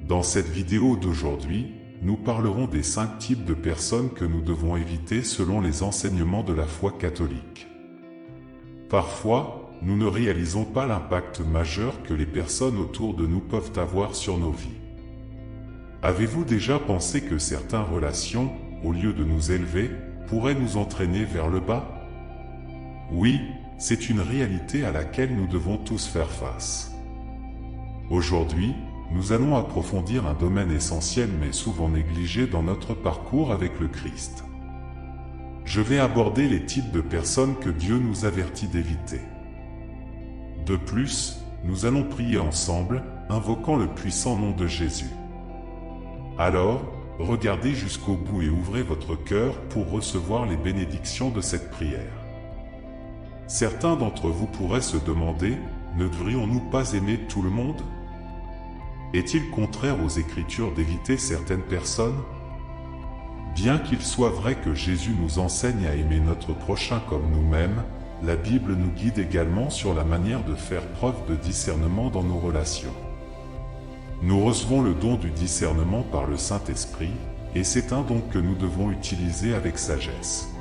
Dans cette vidéo d'aujourd'hui, nous parlerons des 5 types de personnes que nous devons éviter selon les enseignements de la foi catholique. Parfois, nous ne réalisons pas l'impact majeur que les personnes autour de nous peuvent avoir sur nos vies. Avez-vous déjà pensé que certaines relations, au lieu de nous élever, pourraient nous entraîner vers le bas? Oui, c'est une réalité à laquelle nous devons tous faire face. Aujourd'hui, nous allons approfondir un domaine essentiel mais souvent négligé dans notre parcours avec le Christ. Je vais aborder les types de personnes que Dieu nous avertit d'éviter. De plus, nous allons prier ensemble, invoquant le puissant nom de Jésus. Alors, regardez jusqu'au bout et ouvrez votre cœur pour recevoir les bénédictions de cette prière. Certains d'entre vous pourraient se demander, ne devrions-nous pas aimer tout le monde? Est-il contraire aux Écritures d'éviter certaines personnes? Bien qu'il soit vrai que Jésus nous enseigne à aimer notre prochain comme nous-mêmes, la Bible nous guide également sur la manière de faire preuve de discernement dans nos relations. Nous recevons le don du discernement par le Saint-Esprit, et c'est un don que nous devons utiliser avec sagesse.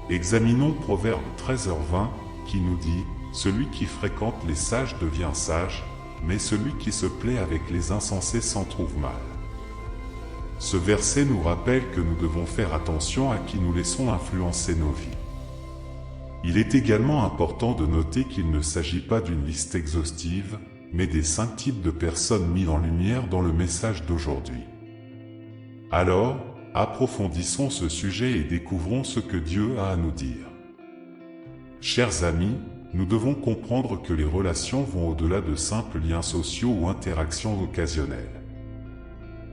Examinons Proverbe 13h20, qui nous dit « Celui qui fréquente les sages devient sage, mais celui qui se plaît avec les insensés s'en trouve mal. » Ce verset nous rappelle que nous devons faire attention à qui nous laissons influencer nos vies. Il est également important de noter qu'il ne s'agit pas d'une liste exhaustive, mais des 5 types de personnes mis en lumière dans le message d'aujourd'hui. Alors, approfondissons ce sujet et découvrons ce que Dieu a à nous dire. Chers amis, nous devons comprendre que les relations vont au-delà de simples liens sociaux ou interactions occasionnelles.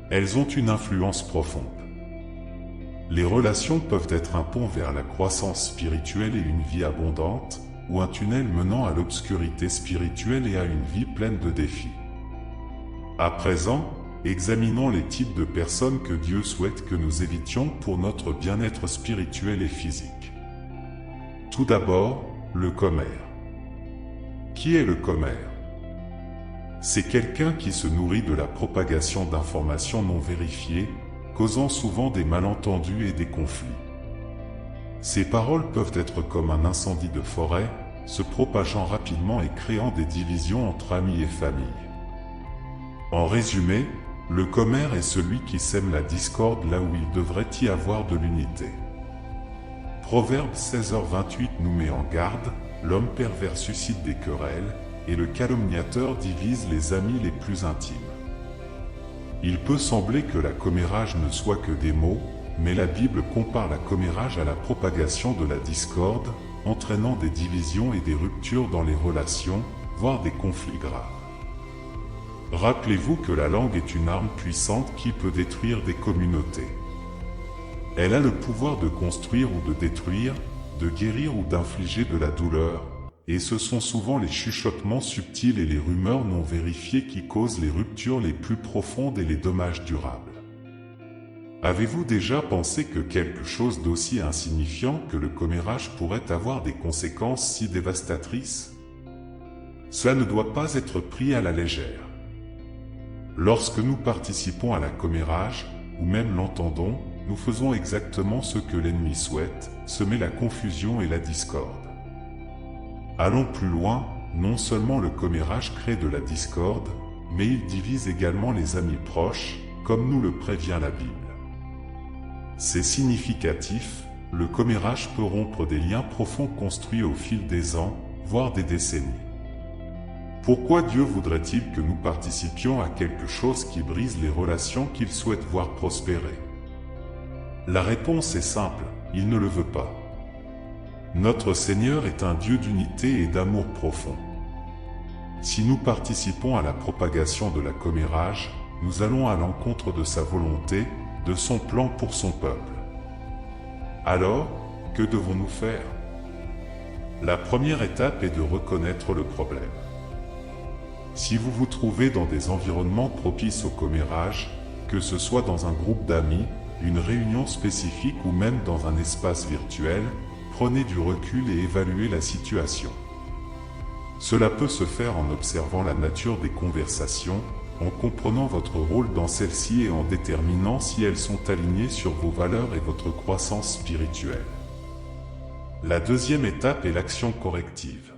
Elles ont une influence profonde. Les relations peuvent être un pont vers la croissance spirituelle et une vie abondante, ou un tunnel menant à l'obscurité spirituelle et à une vie pleine de défis. À présent, examinons les types de personnes que Dieu souhaite que nous évitions pour notre bien-être spirituel et physique. Tout d'abord, le commère. Qui est le commère? C'est quelqu'un qui se nourrit de la propagation d'informations non vérifiées, causant souvent des malentendus et des conflits. Ces paroles peuvent être comme un incendie de forêt, se propageant rapidement et créant des divisions entre amis et famille. En résumé, le commère est celui qui sème la discorde là où il devrait y avoir de l'unité. Proverbe 16h28 nous met en garde, l'homme pervers suscite des querelles, et le calomniateur divise les amis les plus intimes. Il peut sembler que la commérage ne soit que des mots, mais la Bible compare la commérage à la propagation de la discorde, entraînant des divisions et des ruptures dans les relations, voire des conflits graves. Rappelez-vous que la langue est une arme puissante qui peut détruire des communautés. Elle a le pouvoir de construire ou de détruire, de guérir ou d'infliger de la douleur, et ce sont souvent les chuchotements subtils et les rumeurs non vérifiées qui causent les ruptures les plus profondes et les dommages durables. Avez-vous déjà pensé que quelque chose d'aussi insignifiant que le commérage pourrait avoir des conséquences si dévastatrices? Cela ne doit pas être pris à la légère. Lorsque nous participons à la commérage, ou même l'entendons, nous faisons exactement ce que l'ennemi souhaite, semer la confusion et la discorde. Allons plus loin, non seulement le commérage crée de la discorde, mais il divise également les amis proches, comme nous le prévient la Bible. C'est significatif, le commérage peut rompre des liens profonds construits au fil des ans, voire des décennies. Pourquoi Dieu voudrait-il que nous participions à quelque chose qui brise les relations qu'il souhaite voir prospérer? La réponse est simple, il ne le veut pas. Notre Seigneur est un Dieu d'unité et d'amour profond. Si nous participons à la propagation de la commérage, nous allons à l'encontre de sa volonté, de son plan pour son peuple. Alors, que devons-nous faire? La première étape est de reconnaître le problème. Si vous vous trouvez dans des environnements propices au commérage, que ce soit dans un groupe d'amis, une réunion spécifique ou même dans un espace virtuel, prenez du recul et évaluez la situation. Cela peut se faire en observant la nature des conversations, en comprenant votre rôle dans celle-ci et en déterminant si elles sont alignées sur vos valeurs et votre croissance spirituelle. La deuxième étape est l'action corrective.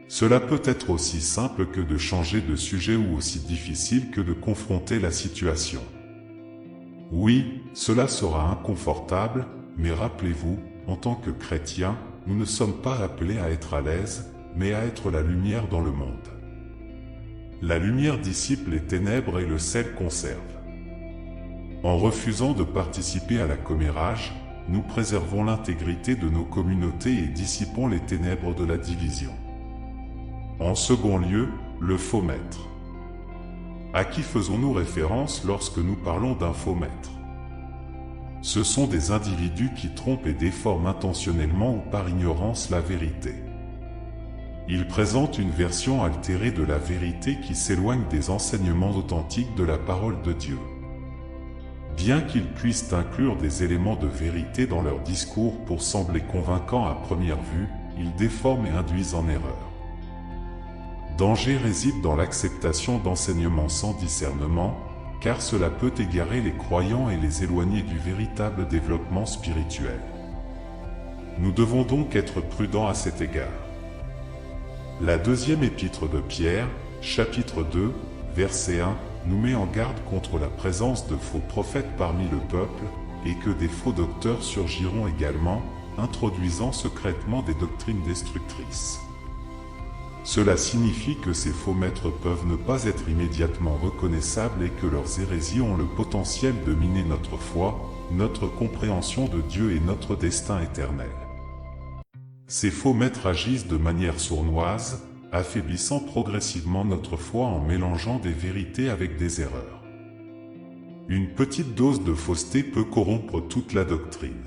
Cela peut être aussi simple que de changer de sujet ou aussi difficile que de confronter la situation. Oui, cela sera inconfortable, mais rappelez-vous, en tant que chrétiens, nous ne sommes pas appelés à être à l'aise, mais à être la lumière dans le monde. La lumière dissipe les ténèbres et le sel conserve. En refusant de participer à la commérage, nous préservons l'intégrité de nos communautés et dissipons les ténèbres de la division. En second lieu, le faux maître. À qui faisons-nous référence lorsque nous parlons d'un faux maître? Ce sont des individus qui trompent et déforment intentionnellement ou par ignorance la vérité. Ils présentent une version altérée de la vérité qui s'éloigne des enseignements authentiques de la parole de Dieu. Bien qu'ils puissent inclure des éléments de vérité dans leur discours pour sembler convaincants à première vue, ils déforment et induisent en erreur. Danger réside dans l'acceptation d'enseignements sans discernement, car cela peut égarer les croyants et les éloigner du véritable développement spirituel. Nous devons donc être prudents à cet égard. La deuxième épître de Pierre, chapitre 2, verset 1, nous met en garde contre la présence de faux prophètes parmi le peuple, et que des faux docteurs surgiront également, introduisant secrètement des doctrines destructrices. Cela signifie que ces faux maîtres peuvent ne pas être immédiatement reconnaissables et que leurs hérésies ont le potentiel de miner notre foi, notre compréhension de Dieu et notre destin éternel. Ces faux maîtres agissent de manière sournoise, affaiblissant progressivement notre foi en mélangeant des vérités avec des erreurs. Une petite dose de fausseté peut corrompre toute la doctrine.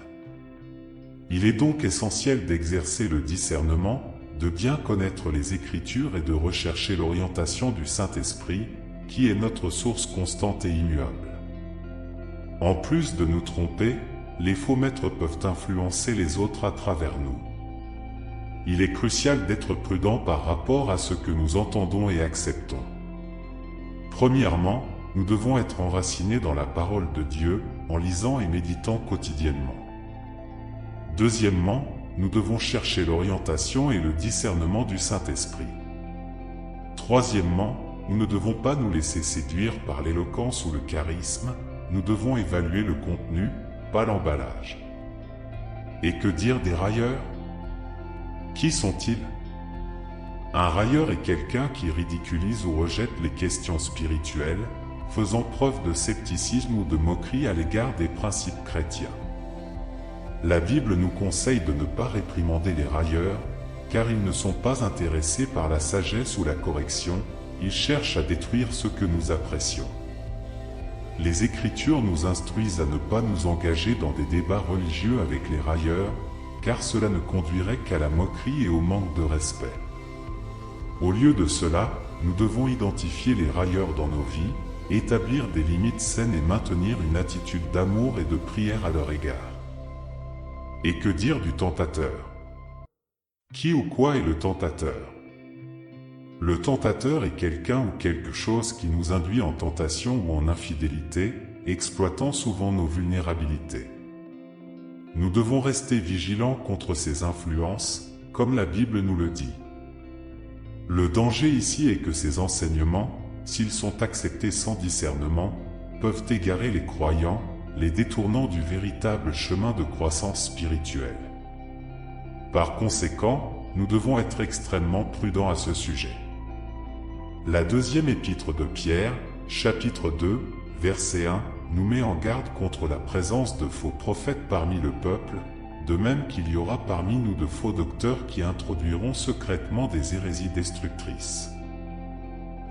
Il est donc essentiel d'exercer le discernement, de bien connaître les Écritures et de rechercher l'orientation du Saint-Esprit, qui est notre source constante et immuable. En plus de nous tromper, les faux maîtres peuvent influencer les autres à travers nous. Il est crucial d'être prudent par rapport à ce que nous entendons et acceptons. Premièrement, nous devons être enracinés dans la parole de Dieu, en lisant et méditant quotidiennement. Deuxièmement, nous devons chercher l'orientation et le discernement du Saint-Esprit. Troisièmement, nous ne devons pas nous laisser séduire par l'éloquence ou le charisme, nous devons évaluer le contenu, pas l'emballage. Et que dire des railleurs? Qui sont-ils? Un railleur est quelqu'un qui ridiculise ou rejette les questions spirituelles, faisant preuve de scepticisme ou de moquerie à l'égard des principes chrétiens. La Bible nous conseille de ne pas réprimander les railleurs, car ils ne sont pas intéressés par la sagesse ou la correction, ils cherchent à détruire ce que nous apprécions. Les Écritures nous instruisent à ne pas nous engager dans des débats religieux avec les railleurs, car cela ne conduirait qu'à la moquerie et au manque de respect. Au lieu de cela, nous devons identifier les railleurs dans nos vies, établir des limites saines et maintenir une attitude d'amour et de prière à leur égard. Et que dire du tentateur? Qui ou quoi est le tentateur? Le tentateur est quelqu'un ou quelque chose qui nous induit en tentation ou en infidélité, exploitant souvent nos vulnérabilités. Nous devons rester vigilants contre ces influences, comme la Bible nous le dit. Le danger ici est que ces enseignements, s'ils sont acceptés sans discernement, peuvent égarer les croyants, les détournant du véritable chemin de croissance spirituelle. Par conséquent, nous devons être extrêmement prudents à ce sujet. La deuxième épître de Pierre, chapitre 2, verset 1, nous met en garde contre la présence de faux prophètes parmi le peuple, de même qu'il y aura parmi nous de faux docteurs qui introduiront secrètement des hérésies destructrices.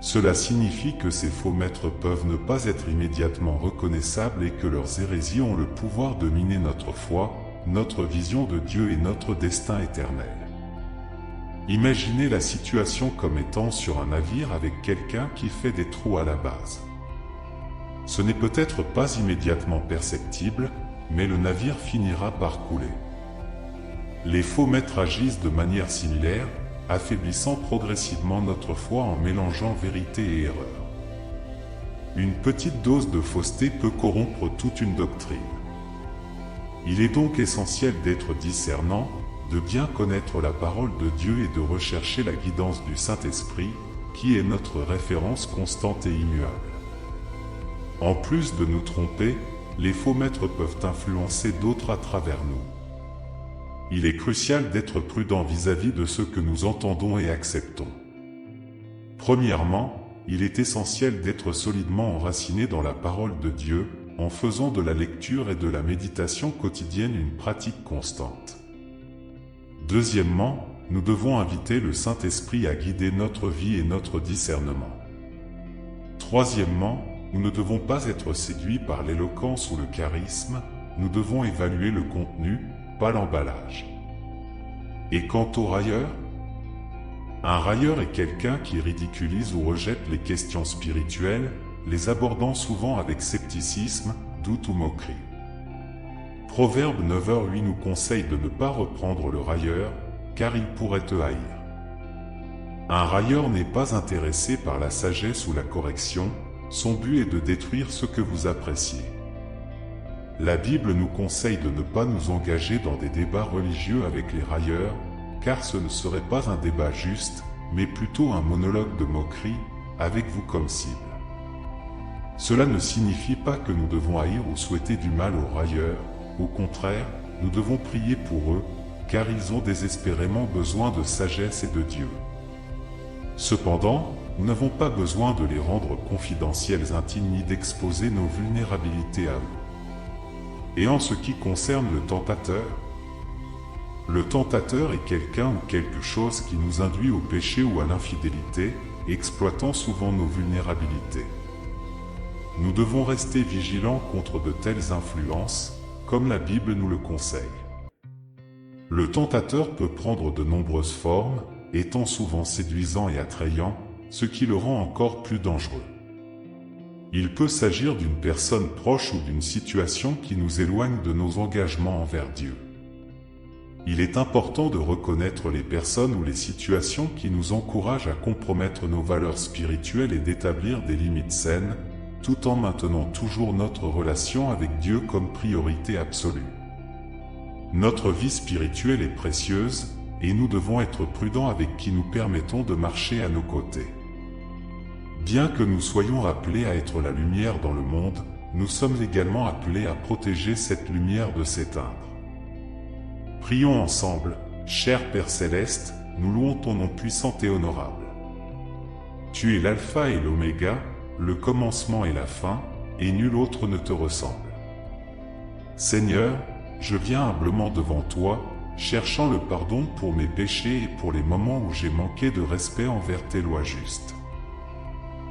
Cela signifie que ces faux maîtres peuvent ne pas être immédiatement reconnaissables et que leurs hérésies ont le pouvoir de miner notre foi, notre vision de Dieu et notre destin éternel. Imaginez la situation comme étant sur un navire avec quelqu'un qui fait des trous à la base. Ce n'est peut-être pas immédiatement perceptible, mais le navire finira par couler. Les faux maîtres agissent de manière similaire, affaiblissant progressivement notre foi en mélangeant vérité et erreur. Une petite dose de fausseté peut corrompre toute une doctrine. Il est donc essentiel d'être discernant, de bien connaître la parole de Dieu et de rechercher la guidance du Saint-Esprit, qui est notre référence constante et immuable. En plus de nous tromper, les faux maîtres peuvent influencer d'autres à travers nous. Il est crucial d'être prudent vis-à-vis de ce que nous entendons et acceptons. Premièrement, il est essentiel d'être solidement enraciné dans la parole de Dieu, en faisant de la lecture et de la méditation quotidienne une pratique constante. Deuxièmement, nous devons inviter le Saint-Esprit à guider notre vie et notre discernement. Troisièmement, nous ne devons pas être séduits par l'éloquence ou le charisme, nous devons évaluer le contenu, pas l'emballage. Et quant au railleur? Un railleur est quelqu'un qui ridiculise ou rejette les questions spirituelles, les abordant souvent avec scepticisme, doute ou moquerie. Proverbe 9h08 nous conseille de ne pas reprendre le railleur, car il pourrait te haïr. Un railleur n'est pas intéressé par la sagesse ou la correction, son but est de détruire ce que vous appréciez. La Bible nous conseille de ne pas nous engager dans des débats religieux avec les railleurs, car ce ne serait pas un débat juste, mais plutôt un monologue de moquerie, avec vous comme cible. Cela ne signifie pas que nous devons haïr ou souhaiter du mal aux railleurs, au contraire, nous devons prier pour eux, car ils ont désespérément besoin de sagesse et de Dieu. Cependant, nous n'avons pas besoin de les rendre confidentiels intimes ni d'exposer nos vulnérabilités à eux. Et en ce qui concerne le tentateur est quelqu'un ou quelque chose qui nous induit au péché ou à l'infidélité, exploitant souvent nos vulnérabilités. Nous devons rester vigilants contre de telles influences, comme la Bible nous le conseille. Le tentateur peut prendre de nombreuses formes, étant souvent séduisant et attrayant, ce qui le rend encore plus dangereux. Il peut s'agir d'une personne proche ou d'une situation qui nous éloigne de nos engagements envers Dieu. Il est important de reconnaître les personnes ou les situations qui nous encouragent à compromettre nos valeurs spirituelles et d'établir des limites saines, tout en maintenant toujours notre relation avec Dieu comme priorité absolue. Notre vie spirituelle est précieuse, et nous devons être prudents avec qui nous permettons de marcher à nos côtés. Bien que nous soyons appelés à être la lumière dans le monde, nous sommes également appelés à protéger cette lumière de s'éteindre. Prions ensemble, cher Père Céleste, nous louons ton nom puissant et honorable. Tu es l'alpha et l'oméga, le commencement et la fin, et nul autre ne te ressemble. Seigneur, je viens humblement devant toi, cherchant le pardon pour mes péchés et pour les moments où j'ai manqué de respect envers tes lois justes.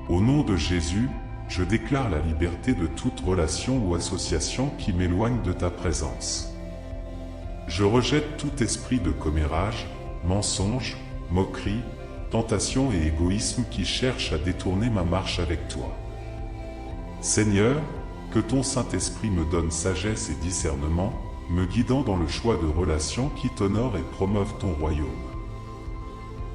Au nom de Jésus, je déclare la liberté de toute relation ou association qui m'éloigne de ta présence. Je rejette tout esprit de commérage, mensonge, moquerie, tentation et égoïsme qui cherche à détourner ma marche avec toi. Seigneur, que ton Saint-Esprit me donne sagesse et discernement, me guidant dans le choix de relations qui t'honorent et promeuvent ton royaume.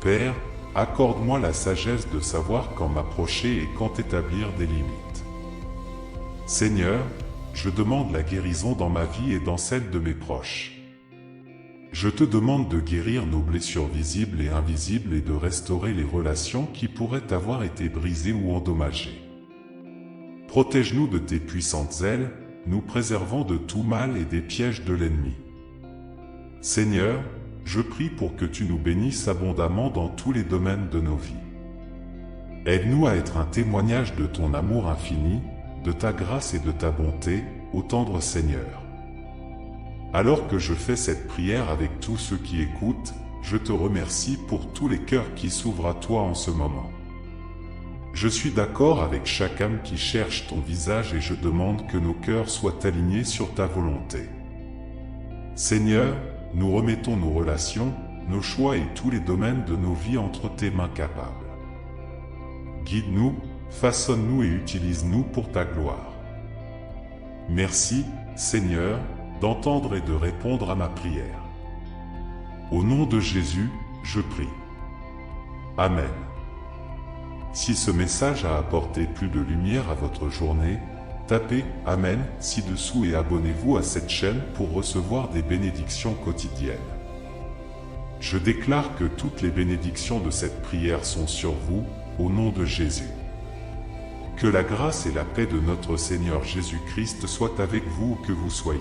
Père, accorde-moi la sagesse de savoir quand m'approcher et quand établir des limites. Seigneur, je demande la guérison dans ma vie et dans celle de mes proches. Je te demande de guérir nos blessures visibles et invisibles et de restaurer les relations qui pourraient avoir été brisées ou endommagées. Protège-nous de tes puissantes ailes, nous préservant de tout mal et des pièges de l'ennemi. Seigneur, je prie pour que tu nous bénisses abondamment dans tous les domaines de nos vies. Aide-nous à être un témoignage de ton amour infini, de ta grâce et de ta bonté, ô tendre Seigneur. Alors que je fais cette prière avec tous ceux qui écoutent, je te remercie pour tous les cœurs qui s'ouvrent à toi en ce moment. Je suis d'accord avec chaque âme qui cherche ton visage et je demande que nos cœurs soient alignés sur ta volonté. Seigneur, nous remettons nos relations, nos choix et tous les domaines de nos vies entre tes mains capables. Guide-nous, façonne-nous et utilise-nous pour ta gloire. Merci, Seigneur, d'entendre et de répondre à ma prière. Au nom de Jésus, je prie. Amen. Si ce message a apporté plus de lumière à votre journée, tapez « Amen » ci-dessous et abonnez-vous à cette chaîne pour recevoir des bénédictions quotidiennes. Je déclare que toutes les bénédictions de cette prière sont sur vous, au nom de Jésus. Que la grâce et la paix de notre Seigneur Jésus-Christ soient avec vous où que vous soyez.